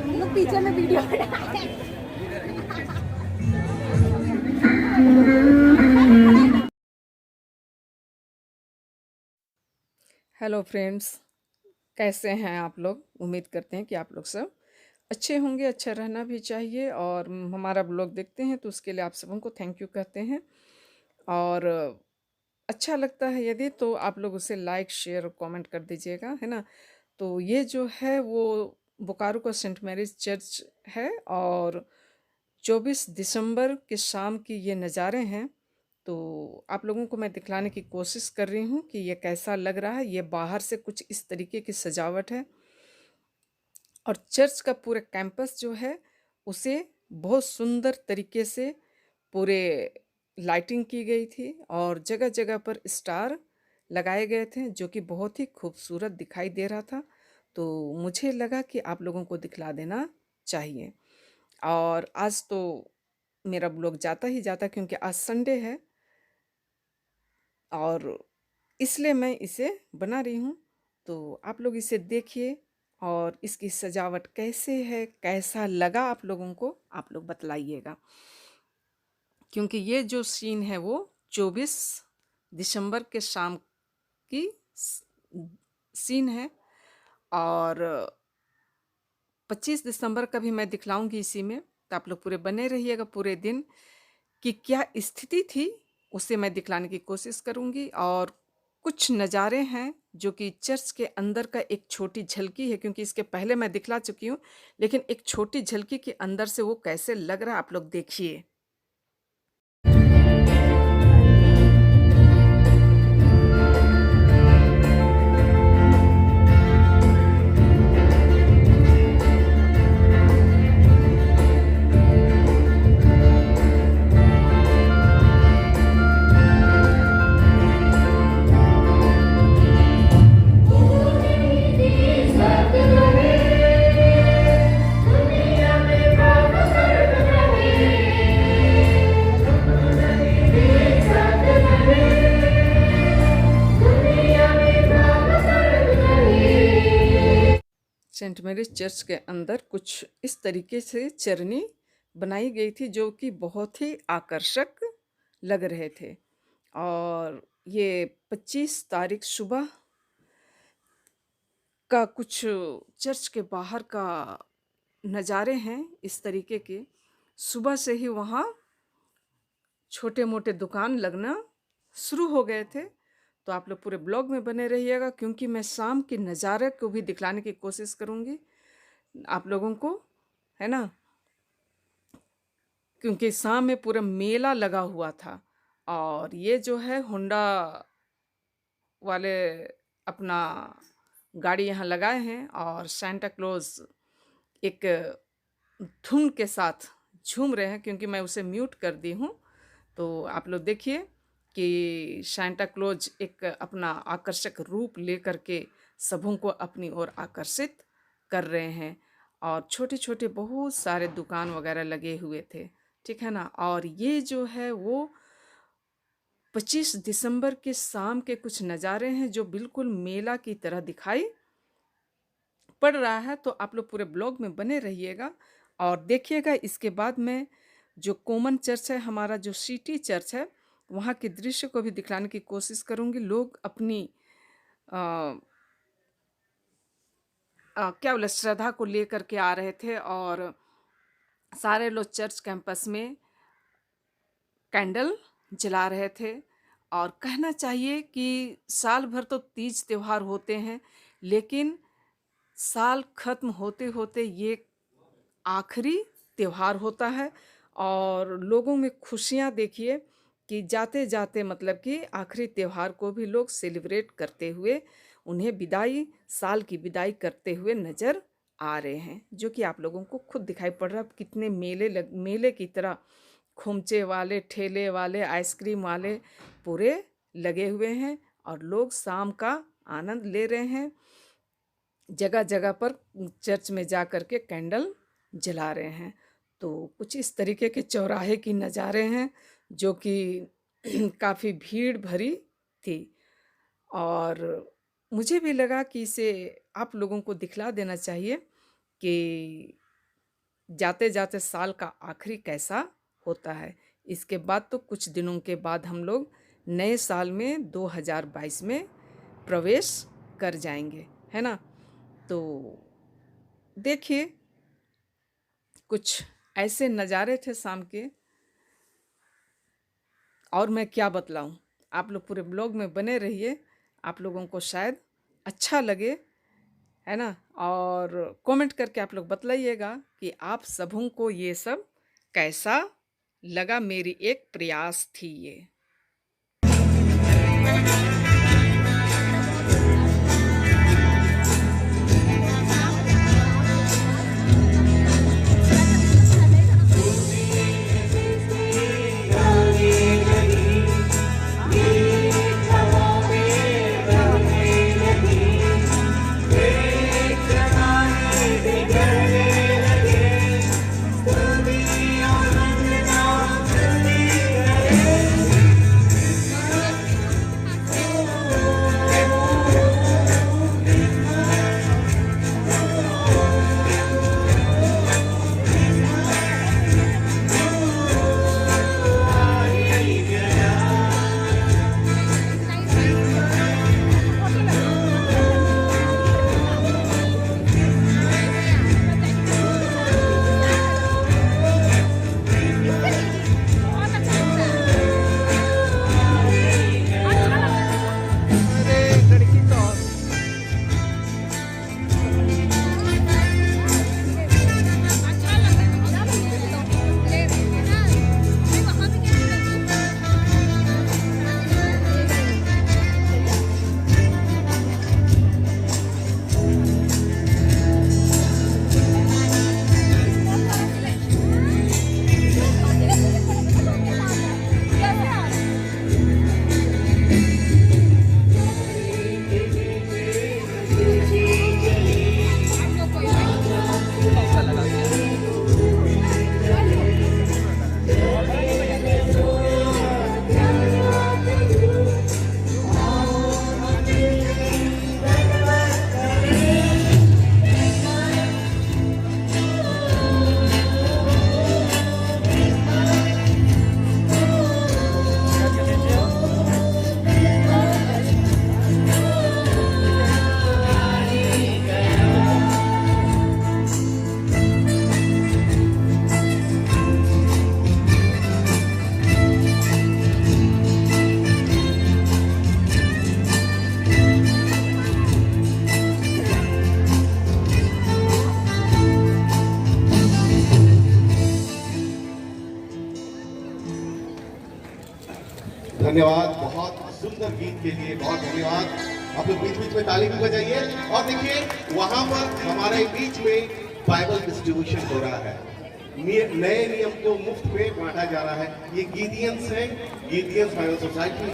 लोग पीछे में वीडियो बना रहे हैं। हेलो फ्रेंड्स, कैसे हैं आप लोग? उम्मीद करते हैं कि आप लोग सब अच्छे होंगे। अच्छा रहना भी चाहिए और हमारा ब्लॉग देखते हैं तो उसके लिए आप सबों को थैंक यू कहते हैं। और अच्छा लगता है यदि तो आप लोग उसे लाइक शेयर और कमेंट कर दीजिएगा, है ना। तो ये जो है वो बोकारो का सेंट मैरीज चर्च है और 24 दिसंबर की शाम की ये नज़ारे हैं। तो आप लोगों को मैं दिखलाने की कोशिश कर रही हूँ कि ये कैसा लग रहा है। ये बाहर से कुछ इस तरीके की सजावट है और चर्च का पूरा कैंपस जो है उसे बहुत सुंदर तरीके से पूरे लाइटिंग की गई थी और जगह जगह पर स्टार लगाए गए थे जो कि बहुत ही खूबसूरत दिखाई दे रहा था। तो मुझे लगा कि आप लोगों को दिखला देना चाहिए। और आज तो मेरा ब्लॉग जाता ही जाता क्योंकि आज संडे है और इसलिए मैं इसे बना रही हूँ। तो आप लोग इसे देखिए और इसकी सजावट कैसे है, कैसा लगा आप लोगों को, आप लोग बतलाइएगा। क्योंकि ये जो सीन है वो 24 दिसंबर के शाम की सीन है और 25 दिसंबर का भी मैं दिखलाऊंगी इसी में। तो आप लोग पूरे बने रहिएगा पूरे दिन कि क्या स्थिति थी उसे मैं दिखलाने की कोशिश करूंगी। और कुछ नज़ारे हैं जो कि चर्च के अंदर का एक छोटी झलकी है, क्योंकि इसके पहले मैं दिखला चुकी हूँ, लेकिन एक छोटी झलकी के अंदर से वो कैसे लग रहा है आप लोग देखिए। सेंट मैरीज चर्च के अंदर कुछ इस तरीके से चरनी बनाई गई थी जो कि बहुत ही आकर्षक लग रहे थे। और ये 25 तारीख सुबह का कुछ चर्च के बाहर का नज़ारे हैं इस तरीके के। सुबह से ही वहाँ छोटे मोटे दुकान लगना शुरू हो गए थे। तो आप लोग पूरे ब्लॉग में बने रहिएगा क्योंकि मैं शाम के नज़ारे को भी दिखलाने की कोशिश करूँगी आप लोगों को, है ना। क्योंकि शाम में पूरा मेला लगा हुआ था और ये जो है होंडा वाले अपना गाड़ी यहाँ लगाए हैं और सांता क्लॉज एक धुन के साथ झूम रहे हैं, क्योंकि मैं उसे म्यूट कर दी हूँ। तो आप लोग देखिए कि सांता क्लॉज एक अपना आकर्षक रूप लेकर के सबों को अपनी ओर आकर्षित कर रहे हैं और छोटे छोटे बहुत सारे दुकान वगैरह लगे हुए थे, ठीक है ना। और ये जो है वो 25 दिसंबर के शाम के कुछ नज़ारे हैं जो बिल्कुल मेला की तरह दिखाई पड़ रहा है। तो आप लोग पूरे ब्लॉग में बने रहिएगा और देखिएगा। इसके बाद में जो कॉमन चर्च है, हमारा जो सिटी चर्च है, वहाँ के दृश्य को भी दिखलाने की कोशिश करूँगी। लोग अपनी क्या बोले श्रद्धा को लेकर के आ रहे थे और सारे लोग चर्च कैंपस में कैंडल जला रहे थे। और कहना चाहिए कि साल भर तो तीज त्योहार होते हैं, लेकिन साल खत्म होते होते ये आखिरी त्योहार होता है और लोगों में खुशियाँ देखिए कि जाते जाते मतलब कि आखिरी त्योहार को भी लोग सेलिब्रेट करते हुए उन्हें विदाई, साल की विदाई करते हुए नज़र आ रहे हैं, जो कि आप लोगों को खुद दिखाई पड़ रहा है। कितने मेले की तरह खोमचे वाले, ठेले वाले, आइसक्रीम वाले पूरे लगे हुए हैं और लोग शाम का आनंद ले रहे हैं। जगह जगह पर चर्च में जा कर के कैंडल जला रहे हैं। तो कुछ इस तरीके के चौराहे की नज़ारे हैं जो कि काफ़ी भीड़ भरी थी और मुझे भी लगा कि इसे आप लोगों को दिखला देना चाहिए कि जाते जाते साल का आखिरी कैसा होता है। इसके बाद तो कुछ दिनों के बाद हम लोग नए साल में 2022 में प्रवेश कर जाएंगे, है ना। तो देखिए, कुछ ऐसे नज़ारे थे शाम के, और मैं क्या बतलाऊं। आप लोग पूरे ब्लॉग में बने रहिए, आप लोगों को शायद अच्छा लगे, है ना। और कमेंट करके आप लोग बतलाइएगा कि आप सबों को ये सब कैसा लगा। मेरी एक प्रयास थी ये। धन्यवाद, बहुत सुंदर गीत के लिए बहुत धन्यवाद। आप लोग बीच बीच में ताली भी बजाइए। और देखिए, वहां पर हमारे बीच में बाइबल डिस्ट्रीब्यूशन हो रहा है। नए नियम को मुफ्त में बांटा जा रहा है। ये गीदियंस है, गीदियंस बाइबल सोसाइटी।